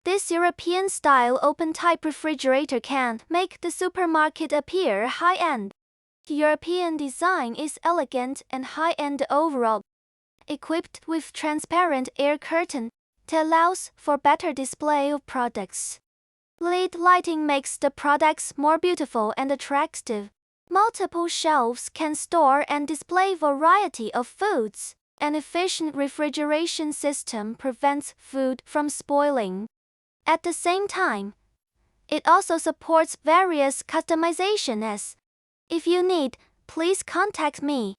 This European-style open-type refrigerator can make the supermarket appear high-end. European design is elegant and high-end overall. Equipped with transparent air curtain, it allows for better display of products. LED lighting makes the products more beautiful and attractive. Multiple shelves can store and display variety of foods. An efficient refrigeration system prevents food from spoiling. At the same time, it also supports various customizations. If you need, please contact me.